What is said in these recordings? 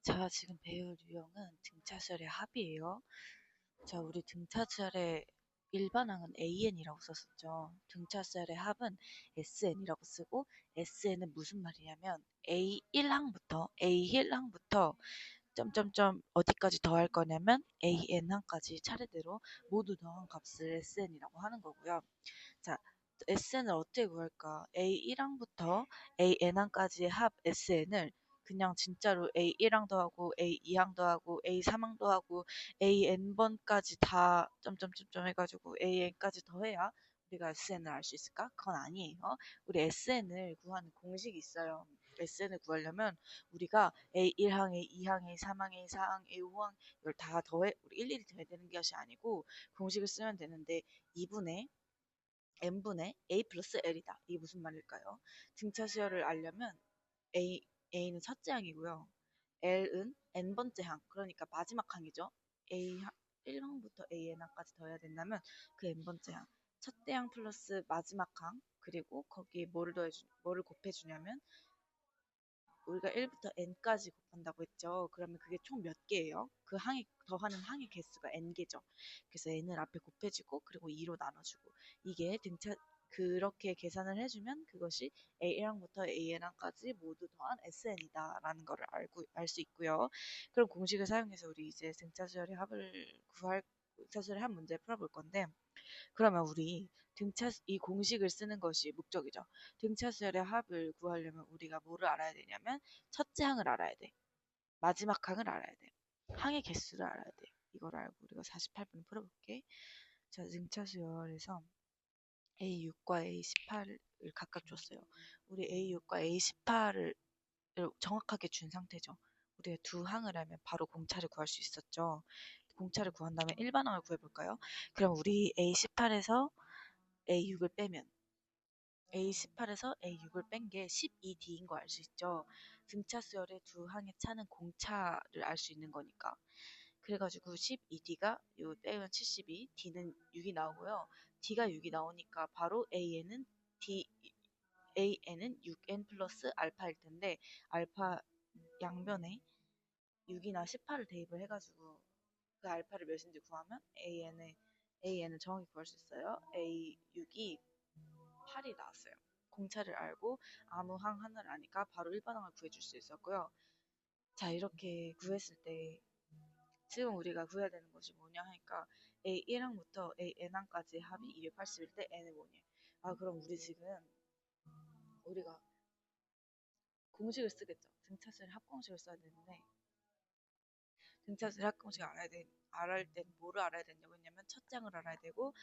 자, 지금 배울 유형은 등차수열의 합이에요. 자, 우리 등차수열의 일반항은 AN이라고 썼었죠. 등차수열의 합은 SN이라고 쓰고, SN은 무슨 말이냐면 A1항부터 점점점 어디까지 더할 거냐면 AN항까지 차례대로 모두 더한 값을 SN이라고 하는 거고요. 자, SN을 어떻게 구할까? A1항부터 AN항까지의 합 SN을 그냥 진짜로 A1항 더하고 A2항 더하고 A3항 더하고 AN번까지 다 점점점점 해가지고 AN까지 더해야 우리가 SN을 알 수 있을까? 그건 아니에요. 우리 SN을 구하는 공식이 있어요. SN을 구하려면 우리가 A1항, A2항, A3항, A4항, A5항 이걸 다 더해 우리 일일이 더해야 되는 것이 아니고 공식을 쓰면 되는데 2분의 n분의 a 플러스 l이다. 이게 무슨 말일까요? 등차 수열을 알려면 a는 첫째 항이고요. l은 n번째 항, 그러니까 마지막 항이죠. a 1항부터 an항까지 더해야 된다면 그 n번째 항, 첫째 항 플러스 마지막 항, 그리고 거기에 뭐를 곱해주냐면 우리가 1부터 n까지 곱한다고 했죠. 그러면 그게 총 몇 개예요? 그 항이 더하는 항의 개수가 n개죠. 그래서 n을 앞에 곱해주고 그리고 2로 나눠주고 이게 그렇게 계산을 해주면 그것이 A1항부터 AN항까지 모두 더한 SN이다라는 것을 알 수 있고요. 그럼 공식을 사용해서 우리 이제 등차수열의 합을 구할 등차수열의 합 문제 풀어볼 건데 그러면 우리 이 공식을 쓰는 것이 목적이죠. 등차수열의 합을 구하려면 우리가 뭐를 알아야 되냐면 첫째 항을 알아야 돼. 마지막 항을 알아야 돼. 항의 개수를 알아야 돼. 이걸 알고 우리가 48분 풀어볼게. 자, 등차수열에서 A6과 A18을 각각 줬어요. 우리 A6과 A18을 정확하게 준 상태죠. 우리가 두 항을 알면 바로 공차를 구할 수 있었죠. 공차를 구한 다음에 일반항을 구해볼까요? 그럼 우리 A18에서 A6을 빼면 A18에서 A6을 뺀 게 12D인 거 알 수 있죠. 등차 수열의 두 항의 차는 공차를 알 수 있는 거니까. 그래가지고 12D가 요 빼면 72, D는 6이 나오고요. D가 6이 나오니까 바로 AN은 6N 플러스 알파일 텐데 알파 양변에 6이나 18을 대입을 해가지고 그 알파를 몇인지 구하면 AN을 정확히 구할 수 있어요. A6이 8이 나왔어요. 공차를 알고 아무 항 하나를 아니까 바로 일반항을 구해줄 수 있었고요. 자, 이렇게 구했을 때 지금 우리가 구해야 되는 것이 뭐냐 하니까 A1항부터 AN항까지 합이 280일 때 N은 뭐냐. 아, 그럼 우리 지금 우리가 공식을 쓰겠죠. 등차수열 합공식을 써야 되는데 등차수열 합공식을 알아야 때 뭐를 알아야 되냐고 했냐면 첫째 항을 알아야 되고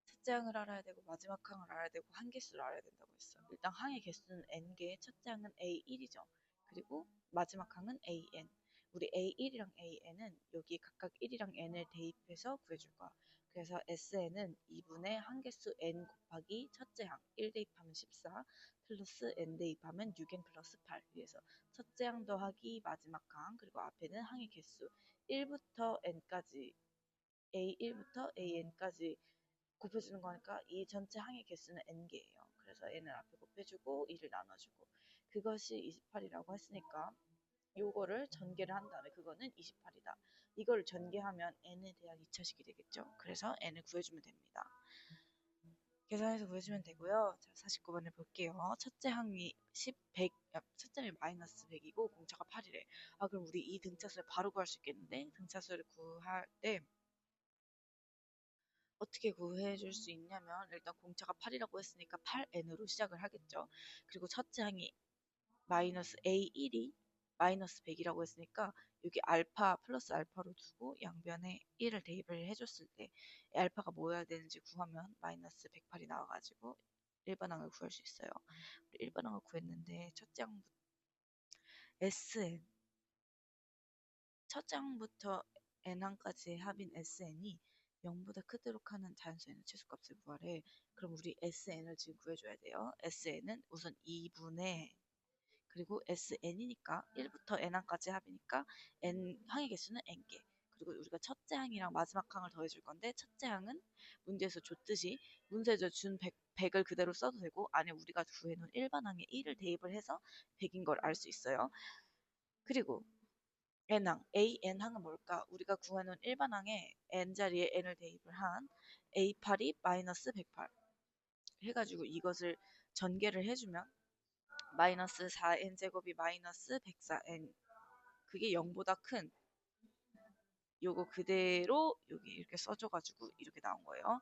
첫째 항을 알아야 되고 마지막 항을 알아야 되고 항개수를 알아야 된다고 했어. 일단 항의 개수는 n개, 첫째 항은 A1이죠. 그리고 마지막 항은 AN. 우리 A1이랑 AN은 여기 각각 1이랑 n을 대입해서 구해줄 거야. 그래서 SN은 2분의 항개수 n 곱하기 첫째 항 1 대입하면 14 플러스 n 대입하면 6n 플러스 8 위에서 첫째 항 더하기 마지막 항 그리고 앞에는 항의 개수 1부터 n까지 A1부터 AN까지 곱해주는 거니까 이 전체 항의 개수는 n개예요. 그래서 n을 앞에 곱해주고 2를 나눠주고 그것이 28이라고 했으니까 요거를 전개를 한 다음에 그거는 28이다. 이걸 전개하면 n에 대한 2차식이 되겠죠. 그래서 n을 구해주면 됩니다. 계산해서 구해주면 되고요. 자, 49번을 볼게요. 첫째 항이 100, 첫째 항이 마이너스 100이고 공차가 8이래. 아, 그럼 우리 이 등차수를 바로 구할 수 있겠는데 등차수를 구할 때 어떻게 구해줄 수 있냐면 일단 공차가 8이라고 했으니까 8n으로 시작을 하겠죠. 그리고 첫째 항이 마이너스 a1이 마이너스 100이라고 했으니까 여기 알파 플러스 알파로 두고 양변에 1을 대입을 해줬을 때 알파가 뭐여야 되는지 구하면 마이너스 108이 나와가지고 일반항을 구할 수 있어요. 일반항을 구했는데 첫째 항부터 SN 첫째 항부터 n항까지의 합인 SN이 0보다 크도록 하는 자연수의 최소값을 구하래. 그럼 우리 SN을 지금 구해줘야 돼요. SN은 우선 2분의 그리고 SN이니까 1부터 n항까지 합이니까 항의 개수는 n개. 그리고 우리가 첫째 항이랑 마지막 항을 더해줄 건데 첫째 항은 문제에서 줬듯이 문제에서 준 100을 그대로 써도 되고 안에 우리가 구해놓은 일반항에 1을 대입을 해서 100인 걸 알 수 있어요. 그리고 n항, AN항은 뭘까? 우리가 구하는 일반항에 n자리에 n을 대입을 한 A8이 마이너스 108 해가지고 이것을 전개를 해주면 마이너스 4n제곱이 마이너스 104n, 그게 0보다 큰 요거 그대로 여기 이렇게 써줘가지고 이렇게 나온 거예요.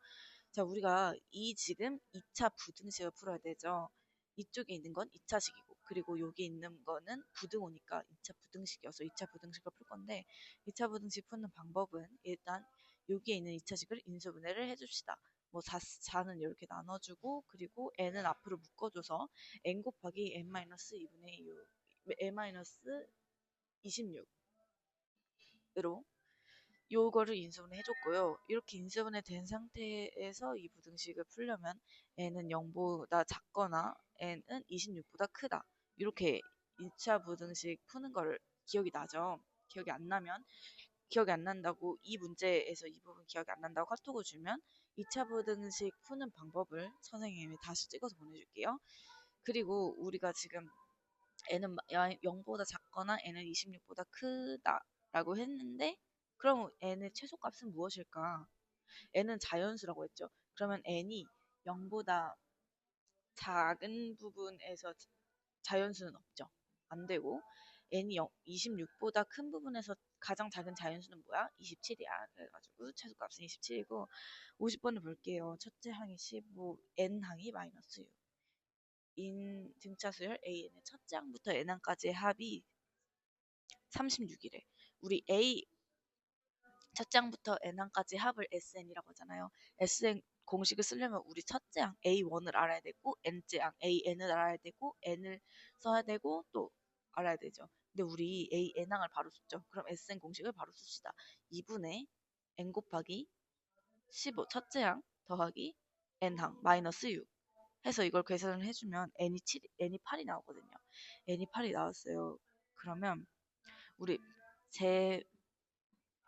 자, 우리가 이 지금 2차 부등식을 풀어야 되죠. 이쪽에 있는 건 2차식이고, 그리고 여기 있는 거는 부등호니까 2차 부등식이어서 2차 부등식을 풀 건데, 2차 부등식 푸는 방법은 일단 여기에 있는 2차식을 인수분해를 해줍시다. 뭐 4는 이렇게 나눠주고, 그리고 n은 앞으로 묶어줘서 n 곱하기 n-2분의 6, n-26으로 요거를 인수분해 해줬고요. 이렇게 인수분해 된 상태에서 이 부등식을 풀려면 n은 0보다 작거나 n은 26보다 크다. 이렇게 2차 부등식 푸는 거를 기억이 나죠. 기억이 안 난다고 이 문제에서 이 부분 기억이 안 난다고 카톡을 주면 2차 부등식 푸는 방법을 선생님이 다시 찍어서 보내줄게요. 그리고 우리가 지금 n은 0보다 작거나 n은 26보다 크다라고 했는데, 그럼 n의 최소값은 무엇일까? n은 자연수라고 했죠. 그러면 n이 0보다 작은 부분에서 자연수는 없죠. 안 되고, n이 26보다 큰 부분에서 가장 작은 자연수는 뭐야? 27이야. 그래가지고 최소값은 27이고, 50번을 볼게요. 첫째 항이 15, n항이 마이너스 6. 인 등차수열 AN의 첫째 항부터 n항까지의 합이 36이래. 우리 A 첫째 항부터 n항까지 합을 SN이라고 하잖아요. SN 공식을 쓰려면 우리 첫째 항 A1을 알아야 되고, n째 항 AN을 알아야 되고, n을 써야 되고, 또 알아야 되죠. 근데 우리 AN항을 바로 썼죠. 그럼 SN 공식을 바로 씁시다. 2분의 n 곱하기 15 첫째 항 더하기 n항 마이너스 6 해서 이걸 계산을 해주면 n이 8이 나오거든요. n이 8이 나왔어요. 그러면 우리 제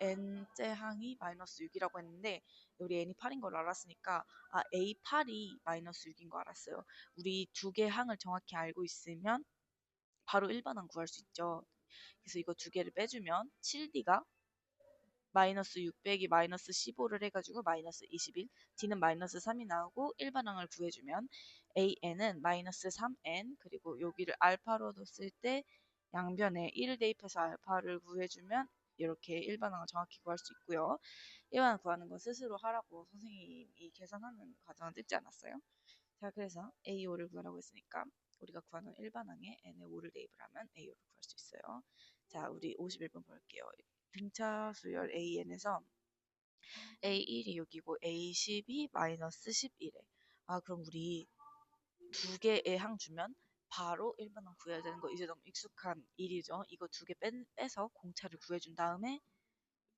n째 항이 마이너스 6이라고 했는데, 우리 n이 8인 걸 알았으니까 A8이 마이너스 6인 거 알았어요. 우리 두 개 항을 정확히 알고 있으면 바로 일반항 구할 수 있죠. 그래서 이거 두 개를 빼주면 7D가 마이너스 6 빼기 마이너스 15를 해가지고 마이너스 21, D는 마이너스 3이 나오고, 일반항을 구해주면 AN은 마이너스 3N, 그리고 여기를 알파로 뒀을 때 양변에 1을 대입해서 알파를 구해주면 이렇게 일반항을 정확히 구할 수 있고요. 일반항 구하는 건 스스로 하라고 선생님이 계산하는 과정은 찍지 않았어요. 자, 그래서 A5를 구하라고 했으니까 우리가 구하는 일반항에 n의 5를 대입을 하면 A5를 구할 수 있어요. 자, 우리 51번 볼게요. 등차 수열 AN에서 A1이 여기고 A12 마이너스 11에, 그럼 우리 두 개의 항 주면 바로 일반항 구해야 되는 거 이제 너무 익숙한 일이죠. 이거 두 개 빼서 공차를 구해준 다음에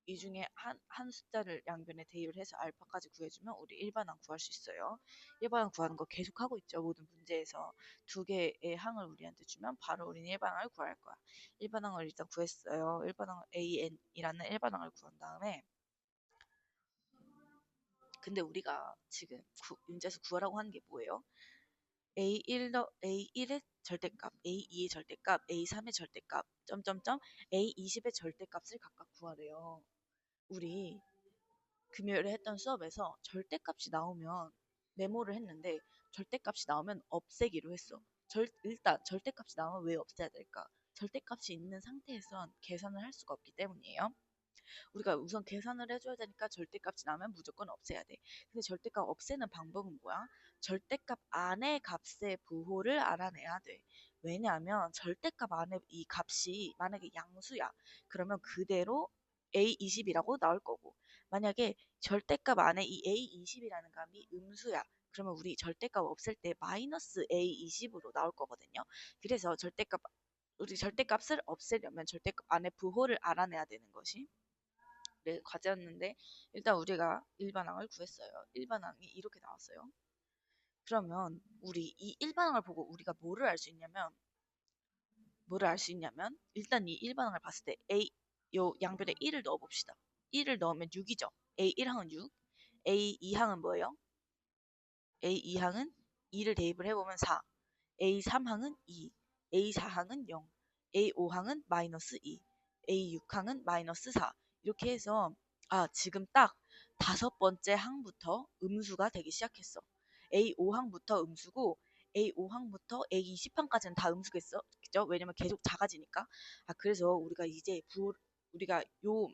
이 중에 한 숫자를 양변에 대입을 해서 알파까지 구해주면 우리 일반항 구할 수 있어요. 일반항 구하는 거 계속 하고 있죠. 모든 문제에서 두 개의 항을 우리한테 주면 바로 우리는 일반항을 구할 거야. 일반항을 일단 구했어요. 일반항 AN이라는 일반항을 구한 다음에, 근데 우리가 지금 문제에서 구하라고 하는 게 뭐예요? A1의 절대값, A2의 절대값, A3의 절대값, 점점점 A20의 절대값을 각각 구하래요. 우리 금요일에 했던 수업에서 절대값이 나오면 메모를 했는데, 절대값이 나오면 없애기로 했어. 일단 절대값이 나오면 왜 없애야 될까? 절대값이 있는 상태에선 계산을 할 수가 없기 때문이에요. 우리가 우선 계산을 해줘야 되니까 절대값이 나오면 무조건 없애야 돼. 근데 절대값 없애는 방법은 뭐야? 절대값 안의 값의 부호를 알아내야 돼. 왜냐하면 절대값 안에 이 값이 만약에 양수야. 그러면 그대로 A20이라고 나올 거고, 만약에 절대값 안에 이 A20이라는 값이 음수야. 그러면 우리 절대값 없앨 때 마이너스 A20으로 나올 거거든요. 그래서 우리 절대값을 없애려면 절대값 안에 부호를 알아내야 되는 것이 과제였는데, 일단 우리가 일반항을 구했어요. 일반항이 이렇게 나왔어요. 그러면 우리 이 일반항을 보고 우리가 뭐를 알 수 있냐면 일단 이 일반항을 봤을 때 요 양변에 1을 넣어 봅시다. 1을 넣으면 6이죠. A1항은 6, A2항은 뭐예요? A2항은 2를 대입을 해보면 4, A3항은 2, A4항은 0, A5항은 마이너스 2, A 6항은 마이너스 4. 이렇게 해서 지금 딱 다섯 번째 항부터 음수가 되기 시작했어. A 5항부터 음수고 A 5항부터 A 20항까지는 다 음수겠어. 그죠? 왜냐면 계속 작아지니까. 그래서 우리가 요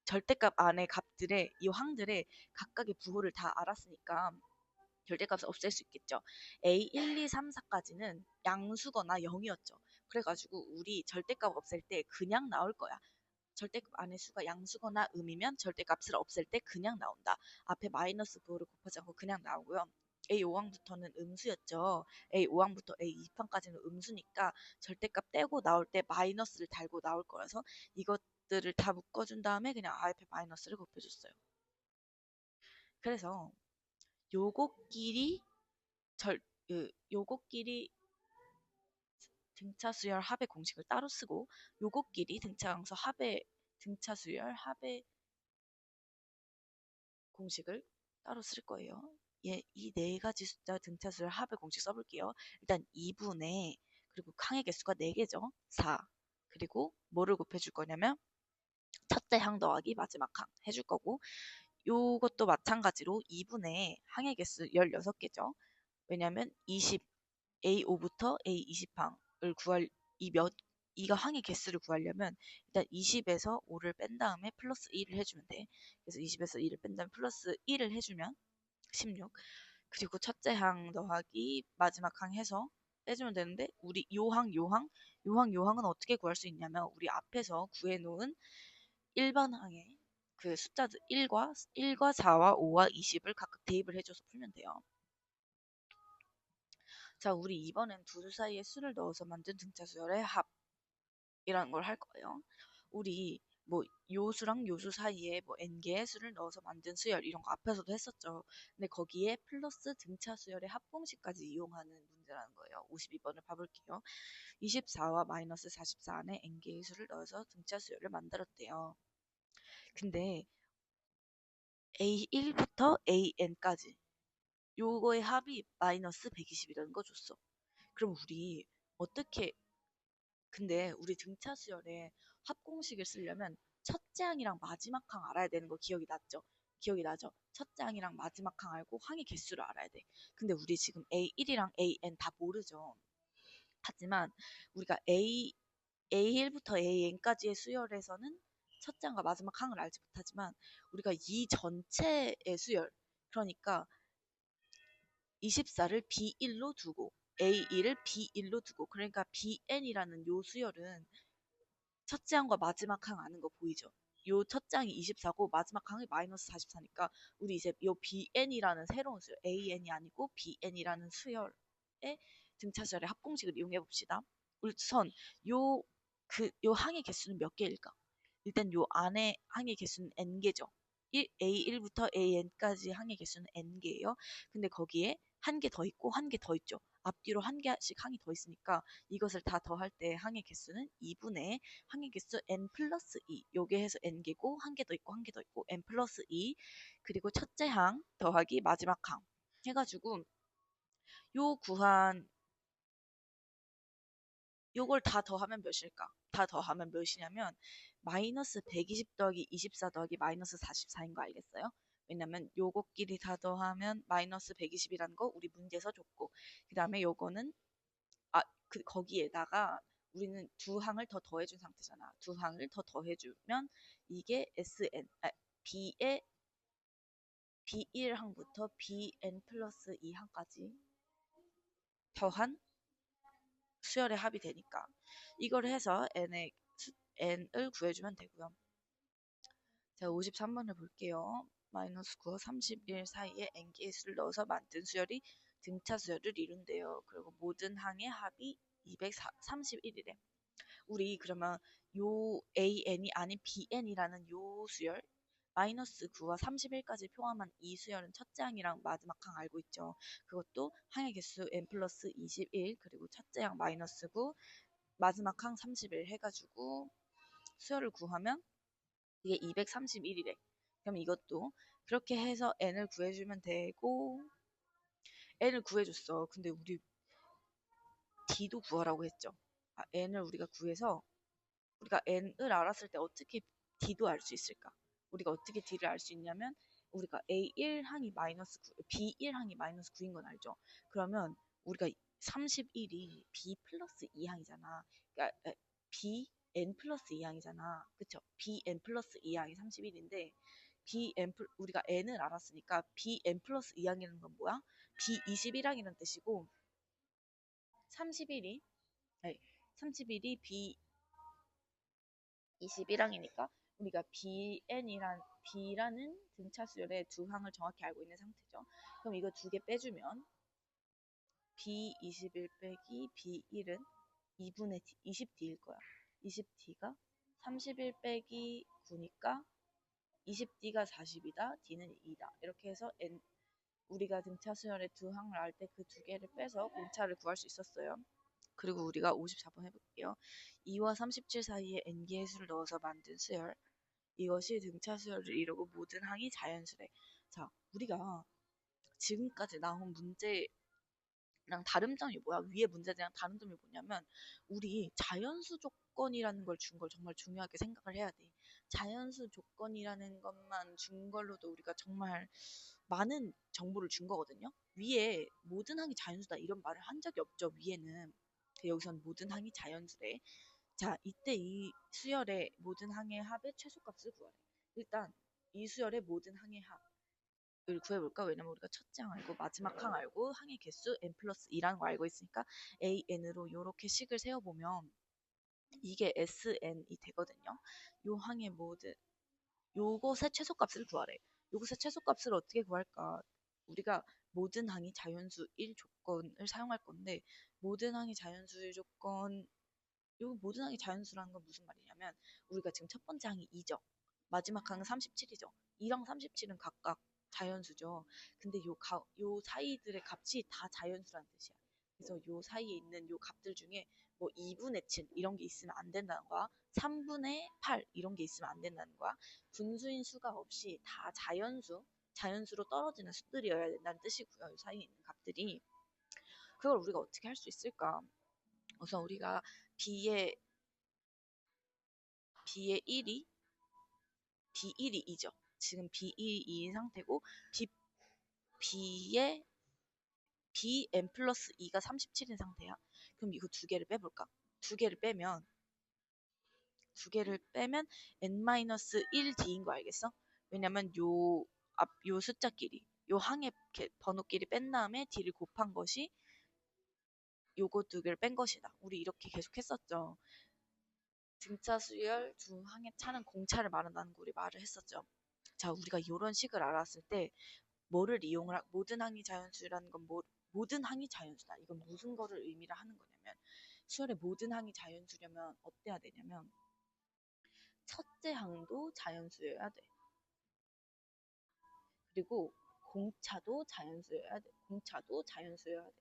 절대값 안에 값들의 이 항들의 각각의 부호를 다 알았으니까 절대값을 없앨 수 있겠죠. A 1, 2, 3, 4까지는 양수거나 0이었죠. 그래가지고 우리 절대값 없앨 때 그냥 나올 거야. 절대값 안의 수가 양수거나 음이면 절대값을 없앨 때 그냥 나온다. 앞에 마이너스 부호를 곱하지 않고 그냥 나오고요. A5항부터는 음수였죠. A5항부터 A2항까지는 음수니까 절대값 떼고 나올 때 마이너스를 달고 나올 거라서 이것들을 다 묶어준 다음에 그냥 앞에 마이너스를 곱해줬어요. 그래서 요것끼리 요것끼리 등차 수열 합의 공식을 따로 쓰고 요것끼리 등차함수 합의 등차 수열 합의 공식을 따로 쓸 거예요. 이 네 가지 숫자 등차 수열 합의 공식 써볼게요. 일단 2분의 그리고 항의 개수가 4개죠. 4 그리고 뭐를 곱해줄 거냐면 첫째 항 더하기 마지막 항 해줄 거고 요것도 마찬가지로 2분의 항의 개수 16개죠. 왜냐면 20 A5부터 A20항을 구할 이가 항의 개수를 구하려면 일단 20에서 5를 뺀 다음에 플러스 1을 해주면 돼. 그래서 20에서 2를 뺀 다음에 플러스 1을 해주면 16. 그리고 첫째 항 더하기 마지막 항 해서 빼주면 되는데 우리 요항은 어떻게 구할 수 있냐면 우리 앞에서 구해놓은 1번 항에 그 숫자들 1과 4와 5와 20을 각각 대입을 해줘서 풀면 돼요. 자, 우리 이번엔 두 수 사이에 수를 넣어서 만든 등차수열의 합이라는 걸 할 거예요. 우리 뭐 요수랑 요수 사이에 뭐 n개의 수를 넣어서 만든 수열 이런 거 앞에서도 했었죠. 근데 거기에 플러스 등차수열의 합공식까지 이용하는 문제라는 거예요. 52번을 봐볼게요. 24와 마이너스 44 안에 n개의 수를 넣어서 등차수열을 만들었대요. 근데 A1부터 AN까지 요거의 합이 마이너스 120이라는 거 줬어. 그럼 우리 어떻게 근데 우리 등차 수열에 합공식을 쓰려면 첫째 항이랑 마지막 항 알아야 되는 거 기억이 났죠? 기억이 나죠? 첫째 항이랑 마지막 항 알고 항의 개수를 알아야 돼. 근데 우리 지금 A1이랑 AN 다 모르죠. 하지만 우리가 A1부터 AN까지의 수열에서는 첫째 항과 마지막 항을 알지 못하지만 우리가 이 전체의 수열 그러니까 24를 B1로 두고 A1을 B1로 두고 그러니까 BN이라는 요 수열은 첫째 항과 마지막 항 아는 거 보이죠? 요 첫째 항이 24고 마지막 항이 마이너스 44니까 우리 이제 요 BN이라는 새로운 수열 AN이 아니고 BN이라는 수열의 등차수열의 합공식을 이용해 봅시다. 우선 요 항의 개수는 몇 개일까? 일단 요 안에 항의 개수는 n개죠. A1부터 AN까지 항의 개수는 n개예요. 근데 거기에 한 개 더 있고 한 개 더 있죠. 앞뒤로 한 개씩 항이 더 있으니까 이것을 다 더할 때 항의 개수는 2분의 항의 개수 n 플러스 2 요게 해서 n개고 한 개 더 있고 한 개 더 있고 n 플러스 2 그리고 첫째 항 더하기 마지막 항 해가지고 요 구한 요걸 다 더하면 몇일까? 다 더하면 몇이냐면 마이너스 120 더하기 24 더하기 마이너스 44인 거 알겠어요? 왜냐면 요거끼리 다 더하면 마이너스 120이라는 거 우리 문제에서 줬고 그 다음에 요거는 거기에다가 우리는 두 항을 더 더해준 상태잖아. 두 항을 더 더해주면 이게 B의 B1항부터 BN 플러스 2항까지 더한 수열의 합이 되니까 이걸 해서 n을 구해주면 되고요. 자, 53번을 볼게요. 마이너스 9와 31 사이에 n개의 수를 넣어서 만든 수열이 등차 수열을 이룬대요. 그리고 모든 항의 합이 231이래. 우리 그러면 요 AN이 아닌 BN이라는 요 수열 마이너스 9와 31까지 포함한 이 수열은 첫째 항이랑 마지막 항 알고 있죠. 그것도 항의 개수 n 플러스 21 그리고 첫째 항 마이너스 9 마지막 항 31 해가지고 수열을 구하면 이게 231이래. 그럼 이것도 그렇게 해서 n을 구해주면 되고 n을 구해줬어. 근데 우리 d도 구하라고 했죠. n을 우리가 구해서 우리가 n을 알았을 때 어떻게 d도 알 수 있을까? 우리가 어떻게 d를 알 수 있냐면 우리가 a1항이 마이너스 9, b1항이 마이너스 9인 건 알죠? 그러면 우리가 31이 b 플러스 2항이잖아. 그러니까 bn 플러스 2항이잖아. 그쵸? bn 플러스 2항이 31인데 우리가 n을 알았으니까 bn 플러스 2항이라는 건 뭐야? b21항이라는 뜻이고 31이 아니 31이 b21항이니까 우리가 b라는 등차 수열의 두 항을 정확히 알고 있는 상태죠. 그럼 이거 두 개 빼주면 b21 빼기 b1은 2분의 d, 20d일 거야. 20d가 31 빼기 9니까 20d가 40이다. d는 2다. 이렇게 해서 우리가 등차 수열의 두 항을 알 때 그 두 개를 빼서 공차를 구할 수 있었어요. 그리고 우리가 54번 해볼게요. 2와 37 사이에 n개의 수를 넣어서 만든 수열. 이것이 등차 수열을 이루고 모든 항이 자연수래. 자, 우리가 지금까지 나온 문제랑 다른 점이 뭐야? 위에 문제들이랑 다른 점이 뭐냐면 우리 자연수 조건이라는 걸 준 걸 정말 중요하게 생각을 해야 돼. 자연수 조건이라는 것만 준 걸로도 우리가 정말 많은 정보를 준 거거든요. 위에 모든 항이 자연수다 이런 말을 한 적이 없죠. 위에는. 여기선 모든 항이 자연수래. 자, 이때 이 수열의 모든 항의 합의 최소값을 구하래. 일단 이 수열의 모든 항의 합을 구해볼까? 왜냐면 우리가 첫째 항 알고 마지막 항 알고 항의 개수 n 플러스 2라는 거 알고 있으니까 an으로 이렇게 식을 세워보면 이게 sn이 되거든요. 요 항의 모든 요것의 최소값을 구하래. 요것의 최소값을 어떻게 구할까? 우리가 모든 항이 자연수일 조건을 사용할 건데 모든 항이 자연수일 조건 요 모든 항이 자연수라는 건 무슨 말이냐면 우리가 지금 첫 번째 항이 2죠. 마지막 항은 37이죠. 2랑 37은 각각 자연수죠. 근데 요 사이들의 값이 다 자연수라는 뜻이야. 그래서 요 사이에 있는 요 값들 중에 뭐 2분의 7 이런 게 있으면 안 된다는 거야. 3분의 8 이런 게 있으면 안 된다는 거야. 분수인 수가 없이 다 자연수로 떨어지는 수들이어야 된다는 뜻이고요. 요 사이에 있는 값들이. 그걸 우리가 어떻게 할 수 있을까? 우선 우리가 b의 B1이 2죠. 지금 B1이 2인 상태고 B의 Bn 플러스 2가 37인 상태야. 그럼 이거 두 개를 빼볼까? 두 개를 빼면 n-1d인 거 알겠어? 왜냐면 요 숫자끼리 요 항의 번호끼리 뺀 다음에 d를 곱한 것이 요거 두 개를 뺀 것이다. 우리 이렇게 계속 했었죠. 등차 수열 두 항의 차는 공차를 말한다는 거 우리 말을 했었죠. 자, 우리가 이런 식을 알았을 때 뭐를 모든 항이 자연수라는 건 모든 항이 자연수다. 이건 무슨 거를 의미를 하는 거냐면 수열의 모든 항이 자연수려면 어때야 되냐면 첫째 항도 자연수여야 돼. 그리고 공차도 자연수여야 돼. 공차도 자연수여야 돼.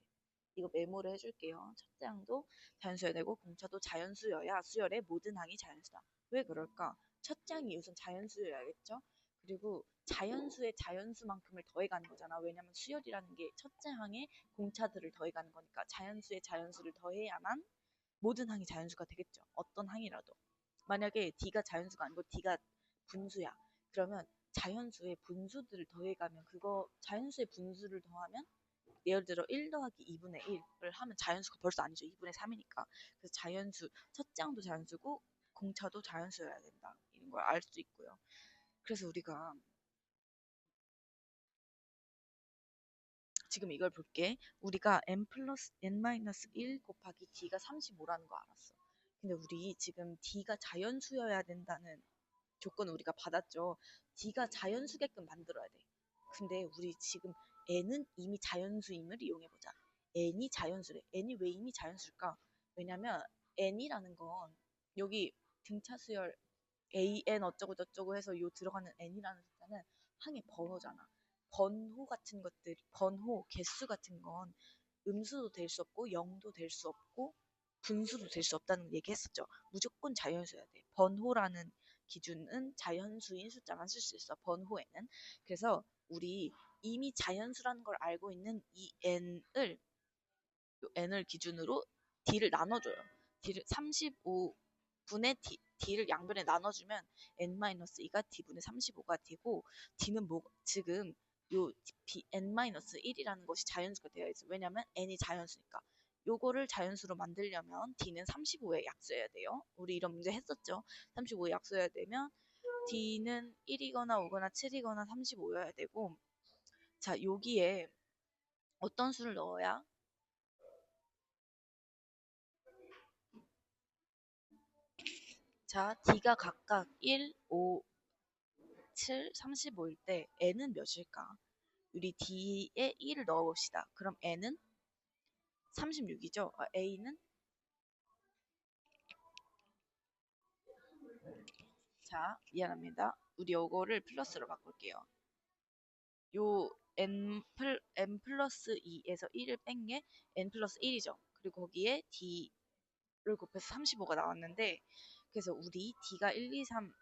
이거 메모를 해줄게요. 첫째 항도 자연수여야 되고 공차도 자연수여야 수열의 모든 항이 자연수다. 왜 그럴까? 첫째 항이 우선 자연수여야겠죠? 그리고 자연수의 자연수만큼을 더해가는 거잖아. 왜냐면 수열이라는 게 첫째 항에 공차들을 더해가는 거니까 자연수의 자연수를 더해야만 모든 항이 자연수가 되겠죠. 어떤 항이라도. 만약에 D가 자연수가 아니고 D가 분수야. 그러면 자연수의 분수들을 더해가면 자연수의 분수를 더하면 예를 들어 1 더하기 2분의 1을 하면 자연수가 벌써 아니죠. 2분의 3이니까. 그래서 첫째 항도 자연수고 공차도 자연수여야 된다. 이런 걸 알 수 있고요. 그래서 우리가 지금 이걸 볼게. 우리가 n-1 곱하기 d가 35라는 거 알았어. 근데 우리 지금 d가 자연수여야 된다는 조건을 우리가 받았죠. d가 자연수게끔 만들어야 돼. 근데 우리 지금 n은 이미 자연수임을 이용해보자. n이 자연수래. n이 왜 이미 자연수일까? 왜냐면 n이라는 건 여기 등차수열 an 어쩌고 저쩌고 해서 요 들어가는 n이라는 숫자는 항의 번호잖아. 개수 같은 건 음수도 될 수 없고 0도 될 수 없고 분수도 될 수 없다는 얘기 했었죠. 무조건 자연수여야 돼. 번호라는 기준은 자연수인 숫자만 쓸 수 있어. 번호에는. 그래서 우리 이미 자연수라는 걸 알고 있는 이 n을 기준으로 d를 나눠줘요. d를 35분의 d d를 양변에 나눠주면 n-2가 d분의 35가 되고 d는 뭐 지금 요 n-1이라는 것이 자연수가 되어 있어. 왜냐면 n이 자연수니까. 요거를 자연수로 만들려면 d는 35에 약수해야 돼요. 우리 이런 문제 했었죠. 35에 약수해야 되면 d는 1이거나 5거나 7이거나 35여야 되고, 자, 여기에 어떤 수를 넣어야, 자, d가 각각 1, 5, 7, 35일 때 n은 몇일까? 우리 d에 1을 넣어봅시다. 그럼 n은 36이죠. a는, 자, 미안합니다. 우리 요거를 플러스로 바꿀게요. 요 n 플러스 2에서 1을 뺀 게 n 플러스 1이죠. 그리고 거기에 d를 곱해서 35가 나왔는데, 그래서 우리 d가 1, 2, 3에서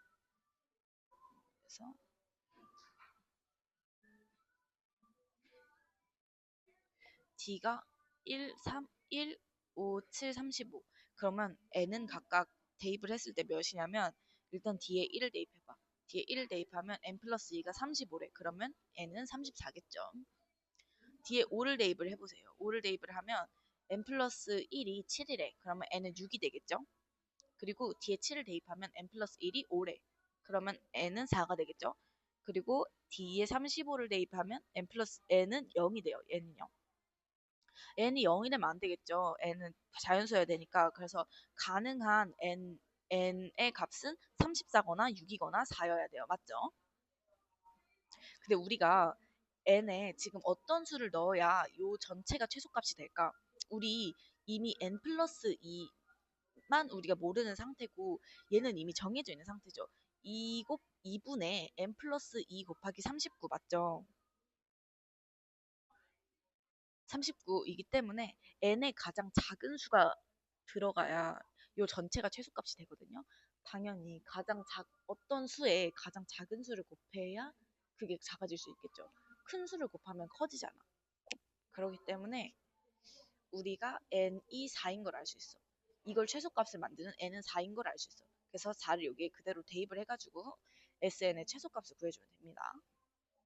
d가 1, 3, 1, 5, 7, 35. 그러면 n은 각각 대입을 했을 때 몇이냐면, 일단 뒤에 1을 대입해봐. 뒤에 1을 대입하면 n 플러스 2가 35래. 그러면 n은 34겠죠. 뒤에 5를 대입을 해보세요. 5를 대입을 하면 n 플러스 1이 7이래. 그러면 n은 6이 되겠죠. 그리고 뒤에 7을 대입하면 n 플러스 1이 5래. 그러면 n은 4가 되겠죠. 그리고 뒤에 35를 대입하면 n은 0이 돼요. n은 0. n이 0이 되면 안 되겠죠. n은 자연수여야 되니까. 그래서 가능한 n의 값은 34거나 6이거나 4여야 돼요. 맞죠? 근데 우리가 n에 지금 어떤 수를 넣어야 요 전체가 최소값이 될까? 우리 이미 n 플러스 2만 우리가 모르는 상태고 얘는 이미 정해져 있는 상태죠. 2분의 n 플러스 2 곱하기 39 맞죠? 39이기 때문에 n의 가장 작은 수가 들어가야 요 전체가 최소값이 되거든요. 당연히 어떤 수에 가장 작은 수를 곱해야 그게 작아질 수 있겠죠. 큰 수를 곱하면 커지잖아. 그렇기 때문에 우리가 n이 4인 걸 알 수 있어. 이걸 최소값을 만드는 n은 4인 걸 알 수 있어. 그래서 4를 여기에 그대로 대입을 해가지고 sn의 최소값을 구해주면 됩니다.